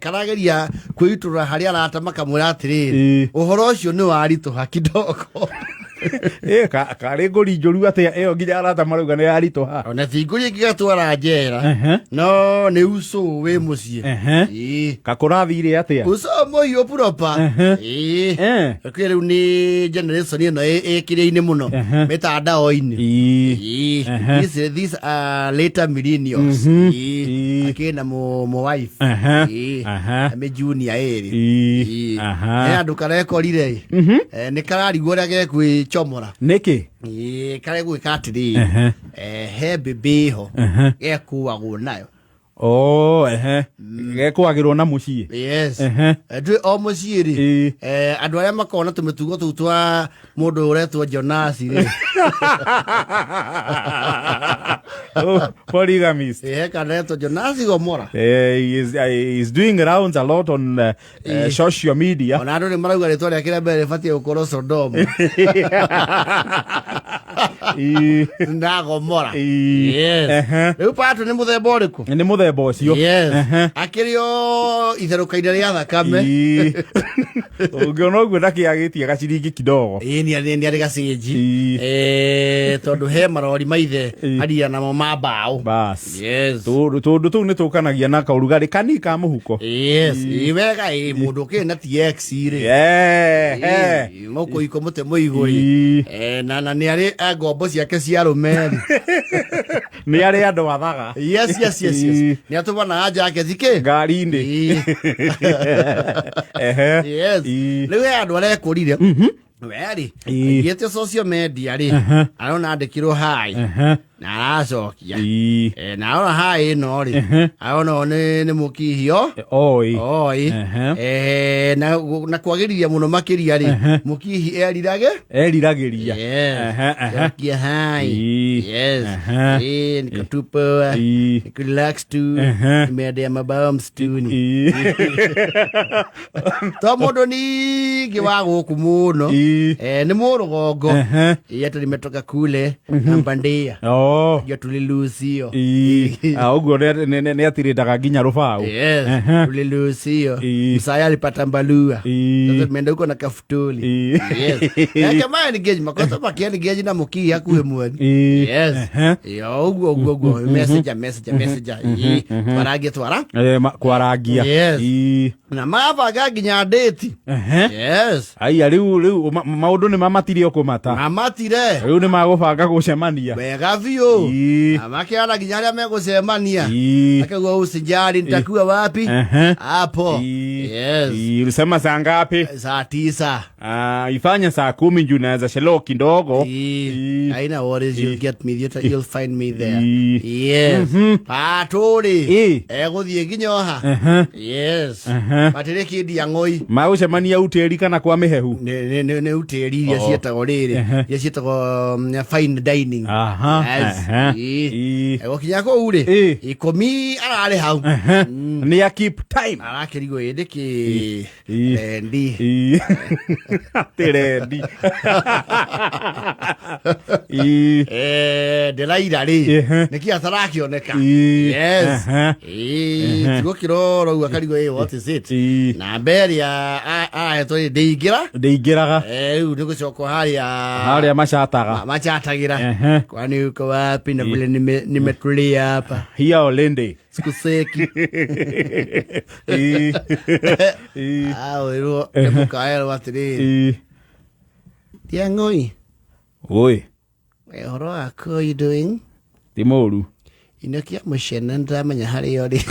karageria kwitura haria aratamaka muratiriri uhoro ucio ni warituha kidogo kare ngori njuru atia iyo nginya arata marauga ni yarituha ona thinguri ngigatwara njera no ni uso we mucie kakurathire atia uso moyo proper kire riu ni generation ino ikire-ini muno mitandao-ini these are later millennials akina mo wife me junior eri andu karekorire ni kararigwo ria gekwi chomora niki kare gwika atiri he bebe ho gekuagwo nayo gekwagirwo na mucie yes ndwe o mucie ri andu aria makona tumitugo tu twa mundu uretwo Jonas ri polygamist karetwo Jonas Gomora he is doing rounds a lot on social media ona andu ni marauga ritwa ria kire mbere fatie gukoro Sodom na Gomora yes riu patu ni muthemba uriku ni muthemba ucio yes akirio itherukaine ria thakame ungiona uguo ndakiagitie gaciringi kidogo ni ari gacinji tondu he marori maithe haria namo mambao bas yes tondu tu ni tukanagia na kaurugari kanika muhuko yes wega mundu kina TX ri moko iko mute muiguri na ni ari ngombo ciake cia rumeri ni ari andu athaga yes ni atubana aja yake thike ngari-ini yes riu andu arekurire weri yete social media ri arona andikirwo hai na aracokia na ona hai no ri arona ni mukihio oi na kwagiriria muno makiria ri mukihi eriragiria kia hai yes nikatupa relax tu media mabombs tu ni to mundu ni giwago kumuno ni murugongo yetu limetoka kule Mbandia yo tulilusio uguo ni atirindaga nginya rubau tulilusio Msaya alipata mbalua sasa tumeenda huko na kafutuli yake maya ni geji makosa makia ni geji na muki hakuhe mwani yo uguo messenger warage twara kwaragia na mavaga nginya date ai riu maundu ni mamatirio kumata mamatire riu ni magubanga gucemania wega biu amakiana nginya aria megucemania akagwa usijali nitakuwa wapi hapo ulisema saa ngapi? Saa 9 ifanye saa 10 juu naweza chelewa kidogo haina worries you'll get me you'll find me there yes paturi guthie nginyoha yes patire kindi ya ngoi magucemania uteri kana kwa mihehu ne uteri iria cietagwo riri iria cietagwo fine dining gokinya ko uri 10 arare hau ni keep time arakirigo yendiki ndi terendi delaira ri niki atarakioneka yes tigo kiroro u akarigo what is it na beria eto ndeingiraga u ndiko coko haria machatagira kwani uko wapi na vile nimetulia hapa hiyo lende sikuseki ero emukaelo watiri tiangoi oi horo ako you doing timoru inokia mushena ndamenya hari yori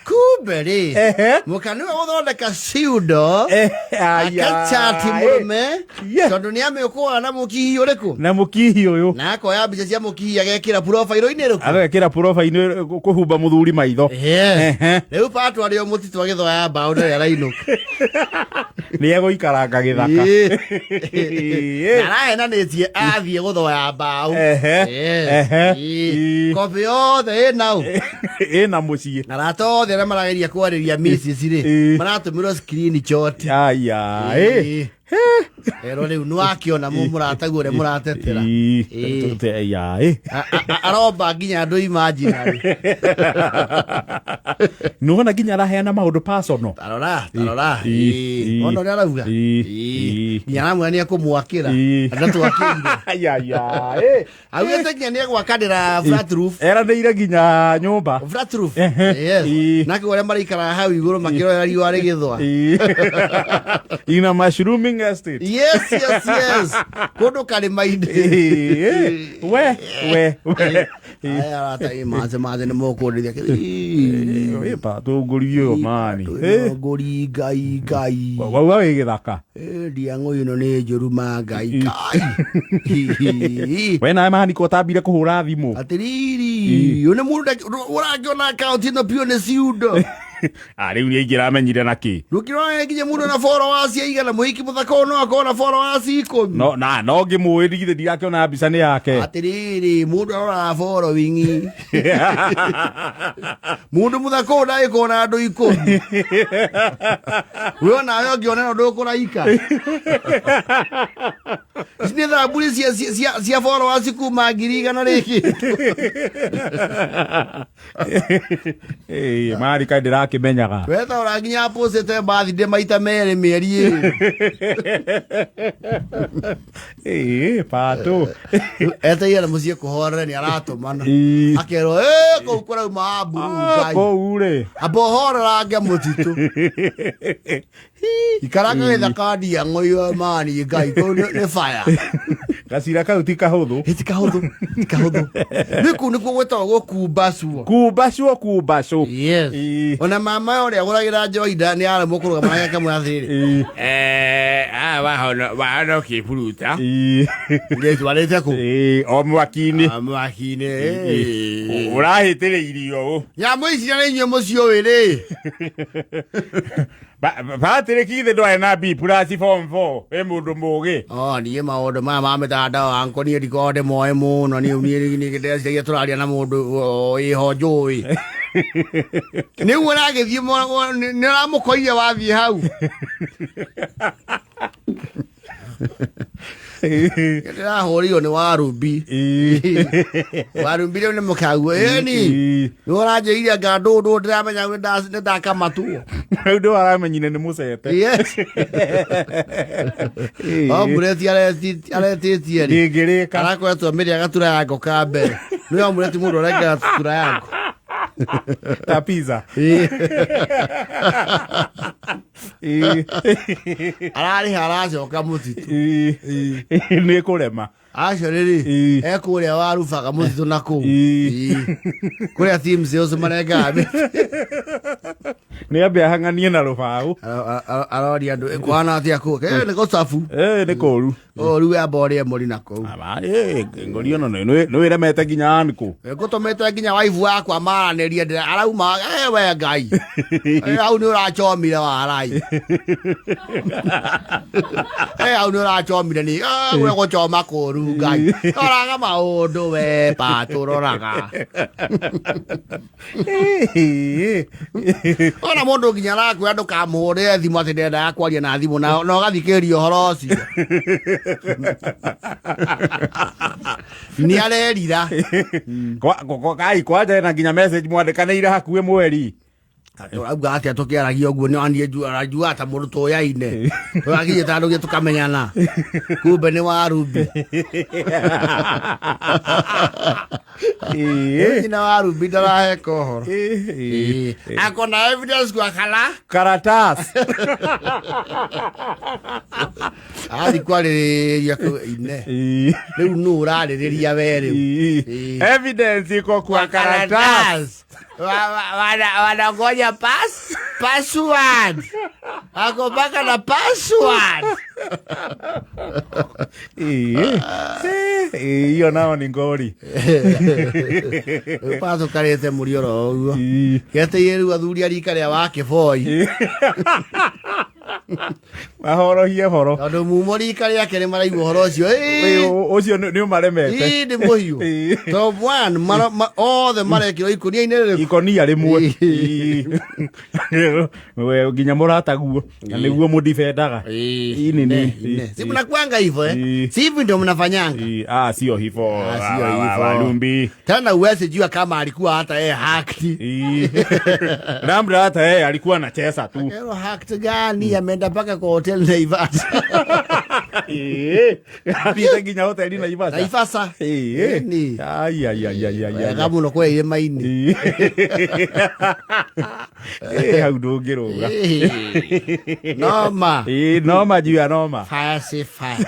kuberi mukanu uthondeka ciundo akachati murume tondu ni amekuwa na mukihi uriku na mukihi uyu na akoya mbica cia mukihi agekira profile-ini riku agekira profile-ini kuhumba muthuri maitho riu patu ario mutitu agithoya mbao ndio arainu ni eguikaranga githaka na nanitie athie guthoya mbao kobi yothe inau ina mucie na ratothe aria marageria kwariria Mrs. ri maratumirwo screenshot aya ero riu nwakiona murataguo re muratetera aroba nginya andu imaginary nuona nginya araheana maundu personal tarora ono ria arauga nginya namwania kumwakira andatwakire augite nginya nie gwakandira flat roof eranĩire nginya nyũmba flat roof yes nake wale maraikara hau iguru makirora riũa rigithwa ina mushrooming estate yes kundu karima-ini we aya atai maze ni mukundithia tungurio mani nguri ngai wauga wi githaka ndiang'o ino ni njuruma ngai we nawe mahaniko utambire kuhura thimu atiriri une mundu urangiona account ino pio ni ciundo riu ni ingiramenyire naki rukirona nginya mundu na followers aigana muhiki muthako no akona followers 10 no ngimwĩ ndigithe ndirakĩona mbica nĩ yake atiriri mundu arora following mundu muthako ndaikona andu 10 wewe nayo ngiona ndo kuraika sine thamburi cia followers kuma 100 riki mari kaĩ ndĩrakĩmenyaga weta ũranginya postete birthday maita merĩ mĩeri pato eteire mũciĩ kũhorera nĩ aratũmana akerwo kũu kũrauma mburu ngai kũu rĩ abohorera nge mũtitũ ikaranga gĩthaka ndiang'o mani ngai kũu nĩ fire gacira kau ti kahũthũ nĩkũu nĩkuo gwĩtagwo kumbacuo yes ona mama ũrĩa agũragĩra Joyda nĩ aremwo kũrũgama nake kamwe athĩrĩ wahona kĩburuta warĩte kũ o mwaki-inĩ ũrahĩtĩrĩirio nyamũ ici nĩ inyuĩ mũciĩ wĩrĩ batĩrĩ kithĩ ndwarĩ na B+ form 4 wĩ mũndũ mũgĩ niĩ maũndũ maya ma mĩtandao anko niĩ ndikoragwo ndĩmoĩ mũno niĩ ndĩreciria tũraria na mũndũ wĩho njũĩ nĩguo nagĩthiĩ nĩ ũramũkoire wathiĩ hau ndĩrahũrĩirwo nĩ warumbi rĩu nĩ mũkaguo nĩ ũranjĩrire anga ndũndũ ndĩramenya nĩ ndakamatwo rĩu ndĩ waramenyire nĩ mũcete Ombureti aretĩtie rĩ arakoretwo mĩrĩ agatura yango ka mbere nĩ ombureti mũndũ ũrekera tura yango ta pizza ararĩ haracoka mũtitũ nĩ kũrema acio rĩrĩ ekũrĩa warubaga mũtitũ na kũu kũrĩa team sales marengaga nĩ ambia hang'anie na rũbaũ aroria andũ kwana atĩa kũu nĩ gũcabu nĩ kũru rĩu amba ũrĩe mũri na kũu ngori ono nĩ wĩremete nginya anĩkũ ngũtũmĩte nginya waibu wakwa maranĩrie arauma we ngai hau nĩ ũracomire warai hau nĩ ũracomire nĩ we gũcoma kũru ngai roraga maũndũ we patũroraga ona mũndũ nginya arakwĩra ndũkamũhũrĩre thimũ atĩ ndendaga kwaria na thimũ na ũgathikĩrĩria ũhoro ũcio nĩ arerira kai kwanja ena nginya message mwandĩkanĩire hakuhĩ mweri auga atĩa tũkĩaragia ũguo nĩ anjua ta mũndũ tũyaine tũrakinyĩte handũ gĩ tũkamenyana kumbe nĩ warumbi nyina warumbi ndaraheka ũhoro akona evidence kwa karatas athi kwarĩrĩria ine rĩu nũ ũrarĩrĩria we rĩu evidence iko kwa karatas wanangoja password ako mpaka na password hiyo nao ni ngori paso karete mũriũ ro ũguo geteire rĩu athuri a rika rĩa wa Kĩboi Mahorohie horo. Tondu mumori kari yake ni maraigua horo ucio. Ucio ni maremete. Ni muhiu. Top 1 othe marekirwo ikonia-ini riku. Ikonia rimwe. We nginya murataguo. Na niguo mudifendaga. Ini. Si mnakuanga hivyo Si hivi ndio mnafanyanga. Sio hivyo. Walumbi. Tena uweze jua kama alikuwa hata yeye hacked. Labda hata yeye alikuwa anacheza tu. Leo hacked gani ameenda paka kwa hotel Naivasha. Pita nginya hotel Naivasha. Naivasha. Ni. Ai. Kama unakuwa ile maini. Hau ndũngĩrũga. Noma. Noma juu ya noma. Fire say fire.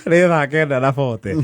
Rĩthake nda na bote.